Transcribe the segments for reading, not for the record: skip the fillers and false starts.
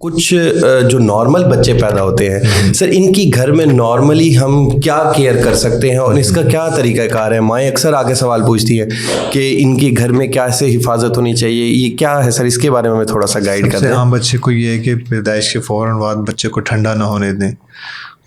कुछ जो नॉर्मल बच्चे पैदा होते हैं सर, इनकी घर में नॉर्मली हम क्या केयर कर सकते हैं और इसका क्या तरीक़ाकार है? माएँ अक्सर आके सवाल पूछती हैं कि इनके घर में कैसे हिफाजत होनी चाहिए, ये क्या है सर? इसके बारे में हमें थोड़ा सा गाइड कर दें। आम बच्चे को ये है कि पैदाइश के फ़ौरन बाद बच्चे को ठंडा ना होने दें,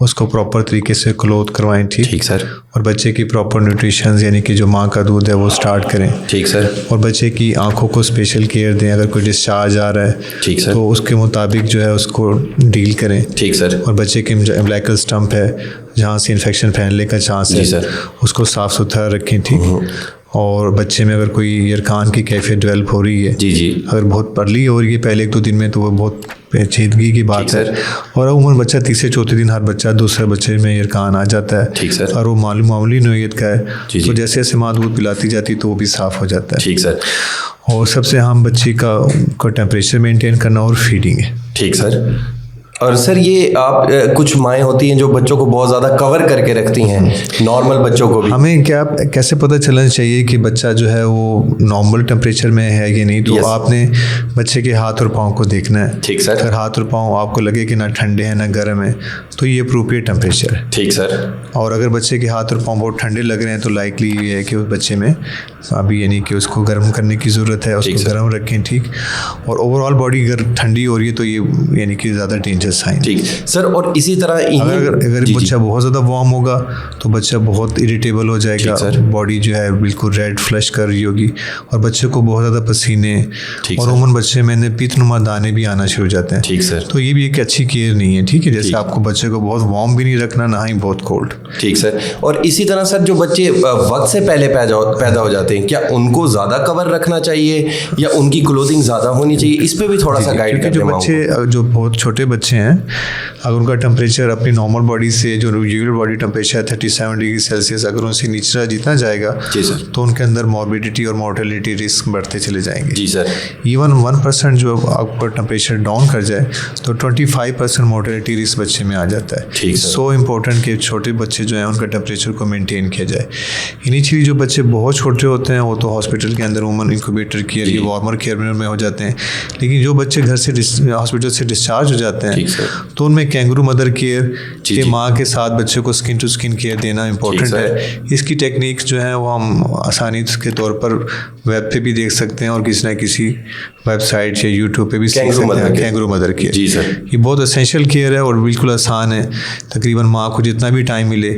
उसको प्रॉपर तरीके से क्लोथ करवाएं। ठीक सर। और बच्चे की प्रॉपर न्यूट्रिशन यानी कि जो माँ का दूध है वो स्टार्ट करें। ठीक सर। और बच्चे की आंखों को स्पेशल केयर दें, अगर कोई डिस्चार्ज आ रहा है ठीक सर तो उसके मुताबिक जो है उसको डील करें। ठीक सर। और बच्चे की एम्ब्लाइकल स्टम्प है जहाँ से इन्फेक्शन फैलने का चांस है सर, उसको साफ़ सुथरा रखें। ठीक। और बच्चे में अगर कोई यरकान की कैफियत डेवलप हो रही है अगर बहुत अर्ली हो रही है पहले 1-2 दिन में, तो वो बहुत पेचीदगी की बात है। और उम्र बच्चा तीसरे चौथे दिन हर बच्चा दूसरे बच्चे में यरकान आ जाता है। ठीक सर। और वो मामूली नोयत का है तो जैसे जैसे माँ दूध पिलाती जाती तो वो भी साफ़ हो जाता है। ठीक सर। और सबसे अहम बच्ची का टेम्परेचर मेंटेन करना और फीडिंग है। ठीक सर। और सर ये आप कुछ माएँ होती हैं जो बच्चों को बहुत ज़्यादा कवर करके रखती हैं, नॉर्मल बच्चों को भी। हमें कैसे पता चलना चाहिए कि बच्चा जो है वो नॉर्मल टेम्परेचर में है या नहीं? तो आपने बच्चे के हाथ और पाँव को देखना है। ठीक सर। अगर हाथ और पाँव आपको लगे कि ना ठंडे हैं ना गर्म है तो ये अप्रोप्रिएट टेम्परेचर है। ठीक सर। और अगर बच्चे के हाथ और पाँव बहुत ठंडे लग रहे हैं तो लाइकली ये है कि उस बच्चे में अभी यानी कि उसको गर्म करने की ज़रूरत है, उसको गर्म रखें। ठीक। और ओवरऑल बॉडी अगर ठंडी हो रही है तो ये यानी कि ज़्यादा डेंजर साइन। ठीक सर। और इसी तरह अगर बच्चा बहुत ज़्यादा वार्म होगा तो बच्चा बहुत इरिटेबल हो जाएगा, बॉडी जो है बिल्कुल रेड फ्लश कर रही होगी और बच्चे को बहुत ज़्यादा पसीने और उम्र बच्चे में पीतनुमा दाने भी आना शुरू हो जाते हैं। ठीक सर। तो ये भी एक अच्छी केयर नहीं है। ठीक है। जैसे आपको बच्चे को बहुत वार्म भी नहीं रखना, ना ही बहुत कोल्ड। ठीक सर। और इसी तरह सर जो बच्चे वक्त से पहले पैदा हो जाते हैं, क्या उनको ज़्यादा कवर रखना चाहिए या उनकी क्लोथिंग ज़्यादा होनी चाहिए? इस पर भी थोड़ा सा गाइड करें। जो बच्चे जो बहुत छोटे बच्चे हैं अगर उनका टेम्परेचर अपनी नॉर्मल बॉडी से जो यूजुअल बॉडी टेम्परेचर है 37 डिग्री सेल्सियस अगर उनसे नीचे जितना जाएगा तो उनके अंदर मॉर्बिडिटी और मोर्टेलिटी रिस्क बढ़ते चले जाएंगे। जी सर। इवन 1% जो आपका टेम्परेचर डाउन कर जाए तो 25% मोर्टेलिटी रिस्क बच्चे में आ जाता है। ठीक। सो इम्पोर्टेंट कि छोटे बच्चे जो हैं उनका टेम्परेचर को मेनटेन किया जाए। इनिशियली जो बच्चे बहुत छोटे होते हैं वो तो हॉस्पिटल के अंदर वुमन इंक्यूबेटर केयर या वार्मर केयर में हो जाते हैं, लेकिन जो बच्चे घर से हॉस्पिटल से डिस्चार्ज हो जाते हैं तो उनमें कैंगरू मदर केयर के माँ के साथ बच्चे को स्किन टू स्किन केयर देना इम्पोर्टेंट है। इसकी टेक्निक्स जो है वो हम आसानी के तौर पर वेब पे भी देख सकते हैं और किसी न किसी वेबसाइट या यूट्यूब पे भी सीख सकते हैं। कैंगरू मदर केयर जी सर, ये बहुत एसेंशियल केयर है और बिल्कुल आसान है। तकरीबन माँ को जितना भी टाइम मिले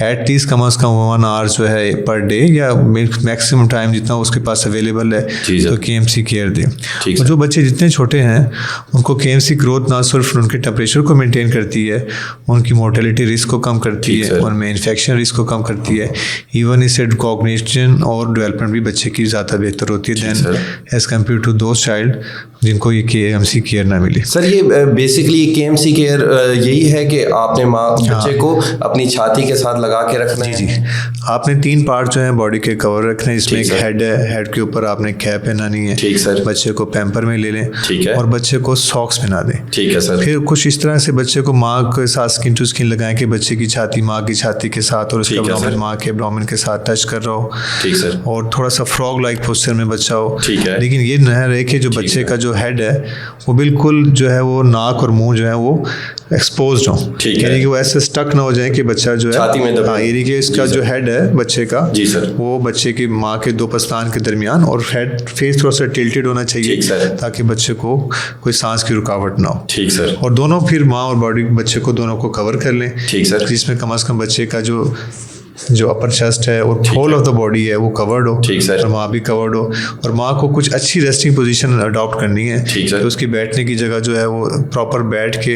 एटलीस्ट कम से कम 1 आवर जो है पर डे या मैक्सिमम टाइम जितना उसके पास अवेलेबल है तो KMC केयर दें। और जो बच्चे जितने छोटे हैं उनको KMC ग्रोथ ना सिर्फ उनके टेम्परेचर को मेंटेन करती है, उनकी मोर्टेलिटी रिस्क को कम करती है, उनमें इन्फेक्शन रिस्क को कम करती है, इवन इससे कॉग्निशन और डेवलपमेंट भी बच्चे की ज़्यादा बेहतर होती है दैन एज कम्पेयर टू दो चाइल्ड जिनको ये KMC केयर ना मिले। सर ये बेसिकली KMC केयर यही है कि आपने बच्चे को अपनी छाती के साथ लगा के रखना है। जी। आपने 3 पार्ट जो है बॉडी के कवर रखने हैं। इसमें एक हेड है, हेड के ऊपर आपने कैप पहनानी है। ठीक सर। बच्चे को पैम्पर में ले लें। ठीक है। और बच्चे को सॉक्स पहना दें। ठीक है सर। फिर कुछ इस तरह से बच्चे को माँ के साथ स्किन टू स्किन लगाएं कि बच्चे की छाती माँ की छाती के साथ और उसका एब्डोमेन माँ के एब्डोमेन के साथ टच कर रहा हो। ठीक सर। और थोड़ा सा फ्रॉग लाइक पोस्चर में बच्चा हो। ठीक है। लेकिन ये न रहे कि जो बच्चे का जो हेड है वो बिल्कुल जो है वो नाक और मुंह जो है वो एक्सपोज्ड हो। ठीक है। यानी कि वो ऐसे स्टक ना हो जाए कि बच्चा जो है छाती में दबा। यानी कि इसका जो हेड है बच्चे का जी सर वो बच्चे की माँ के 2 पस्तान के दरमियान और हेड फेस थोड़ा सा टिल्टेड होना चाहिए ताकि बच्चे को कोई सांस की रुकावट ना हो। ठीक सर। और दोनों फिर माँ और बॉडी बच्चे को दोनों को कवर कर लें। ठीक सर। जिसमें कम से कम बच्चे का जो अपर चेस्ट है और होल ऑफ द बॉडी है वो कवर्ड हो। ठीक सर। और माँ भी कवर्ड हो और माँ को कुछ अच्छी रेस्टिंग पोजीशन अडॉप्ट करनी है। ठीक सर। तो उसकी बैठने की जगह जो है वो प्रॉपर बैठ के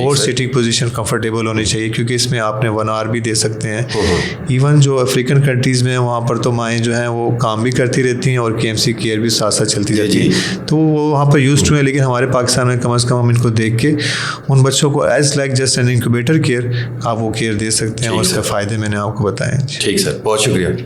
और सिटिंग पोजीशन कंफर्टेबल होनी चाहिए क्योंकि इसमें आपने 1 आवर भी दे सकते हैं। इवन जो अफ्रीकन कंट्रीज़ में वहाँ पर तो माएँ जो हैं वो काम भी करती रहती हैं और KMC केयर भी साथ साथ चलती रहती है तो वो वहाँ पर यूज टू है। लेकिन हमारे पाकिस्तान में कम से कम हम इनको देख के उन बच्चों को as like just an incubator care आप वो केयर दे सकते हैं और उसके फ़ायदे मैंने आपको बताएं। ठीक सर, बहुत शुक्रिया।